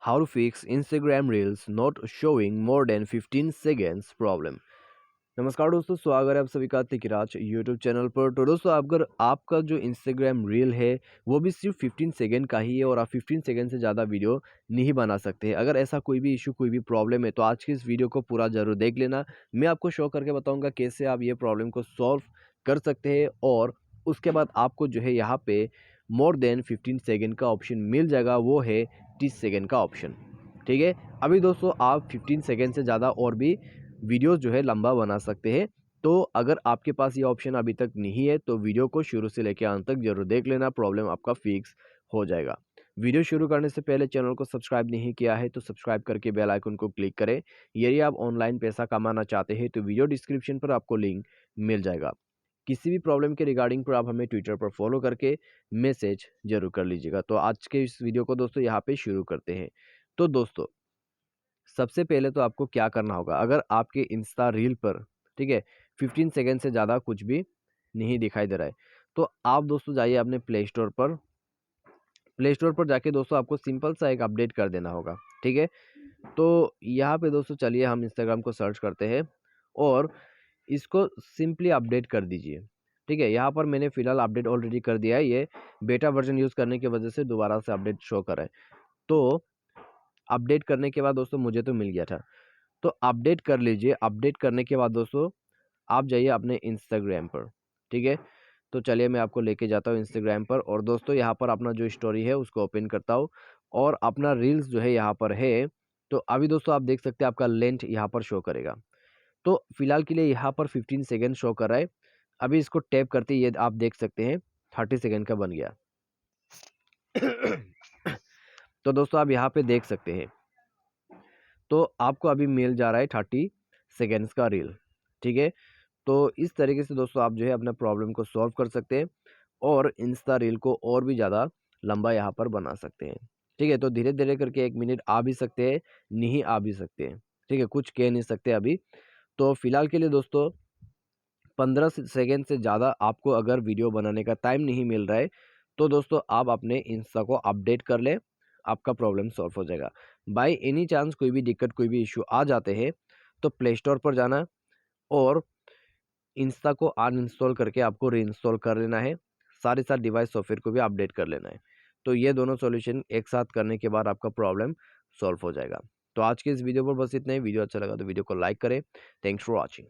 How to fix Instagram Reels not showing more than 15 seconds problem। नमस्कार दोस्तों, स्वागत है आप सभी का तिकराज यूट्यूब चैनल पर। तो दोस्तों, अगर आपका जो इंस्टाग्राम रील है वो भी सिर्फ 15 सेकंड का ही है और आप 15 सेकंड से ज़्यादा वीडियो नहीं बना सकते, अगर ऐसा कोई भी इशू कोई भी प्रॉब्लम है तो आज की इस वीडियो को पूरा ज़रूर देख लेना। मैं आपको शो करके बताऊंगा कैसे आप ये प्रॉब्लम को सॉल्व कर सकते हैं और उसके बाद आपको जो है यहाँ पे मोर देन 15 सेकेंड का ऑप्शन मिल जाएगा, वो है 30 सेकेंड का ऑप्शन। ठीक है, अभी दोस्तों आप 15 सेकेंड से ज़्यादा और भी वीडियो जो है लंबा बना सकते हैं। तो अगर आपके पास ये ऑप्शन अभी तक नहीं है तो वीडियो को शुरू से लेकर अंत तक जरूर देख लेना, प्रॉब्लम आपका फिक्स हो जाएगा। वीडियो शुरू करने से पहले चैनल को सब्सक्राइब नहीं किया है तो सब्सक्राइब करके बेल आइकन को क्लिक करें। यदि आप ऑनलाइन पैसा कमाना चाहते हैं तो वीडियो डिस्क्रिप्शन पर आपको लिंक मिल जाएगा। किसी भी प्रॉब्लम के रिगार्डिंग पर आप हमें ट्विटर पर फॉलो करके मैसेज जरूर कर लीजिएगा। तो आज के इस वीडियो को दोस्तों यहाँ पे शुरू करते हैं। तो दोस्तों, सबसे पहले तो आपको क्या करना होगा, अगर आपके इंस्टा रील पर ठीक है 15 सेकेंड से ज़्यादा कुछ भी नहीं दिखाई दे रहा है तो आप दोस्तों जाइए अपने प्ले स्टोर पर जाके दोस्तों आपको सिंपल सा एक अपडेट कर देना होगा। ठीक है, तो यहाँ पे दोस्तों चलिए हम इंस्टाग्राम को सर्च करते हैं और इसको सिंपली अपडेट कर दीजिए। ठीक है, यहाँ पर मैंने फिलहाल अपडेट ऑलरेडी कर दिया है, ये बेटा वर्जन यूज़ करने की वजह से दोबारा से अपडेट शो कर रहा है। तो अपडेट करने के बाद दोस्तों मुझे तो मिल गया था, तो अपडेट कर लीजिए। अपडेट करने के बाद दोस्तों आप जाइए अपने इंस्टाग्राम पर। ठीक है, तो चलिए मैं आपको लेके जाता हूँ इंस्टाग्राम पर और दोस्तों यहाँ पर अपना जो स्टोरी है उसको ओपन करता हूँ और अपना रील्स जो है यहाँ पर है। तो अभी दोस्तों आप देख सकते हैं आपका लेंथ यहाँ पर शो करेगा। तो फिलहाल के लिए यहाँ पर 15 सेकेंड शो कर रहा है। अभी इसको टैप करते ही ये आप देख सकते हैं 30 सेकेंड का बन गया। तो दोस्तों आप यहाँ पे देख सकते हैं, तो आपको अभी मिल जा रहा है 30 सेकेंड्स का रील। ठीक है, तो इस तरीके से दोस्तों आप जो है अपना प्रॉब्लम को सॉल्व कर सकते हैं और इंस्टा रील को और भी ज़्यादा लंबा यहाँ पर बना सकते हैं। ठीक है, तो धीरे धीरे करके 1 मिनट आ भी सकते हैं, नहीं आ भी सकते हैं। ठीक है, कुछ कह नहीं सकते अभी। तो फिलहाल के लिए दोस्तों 15 सेकेंड से ज़्यादा आपको अगर वीडियो बनाने का टाइम नहीं मिल रहा है तो दोस्तों आप अपने इंस्टा को अपडेट कर लें, आपका प्रॉब्लम सॉल्व हो जाएगा। बाय एनी चांस कोई भी दिक्कत कोई भी इशू आ जाते हैं तो प्ले स्टोर पर जाना और इंस्टा को अनइंस्टॉल करके आपको रीइंस्टॉल कर लेना है, साथ ही साथ डिवाइस सॉफ्टवेयर को भी अपडेट कर लेना है। तो ये दोनों सॉल्यूशन एक साथ करने के बाद आपका प्रॉब्लम सॉल्व हो जाएगा। तो आज के इस वीडियो पर बस इतना ही। वीडियो अच्छा लगा तो वीडियो को लाइक करें। Thanks for watching.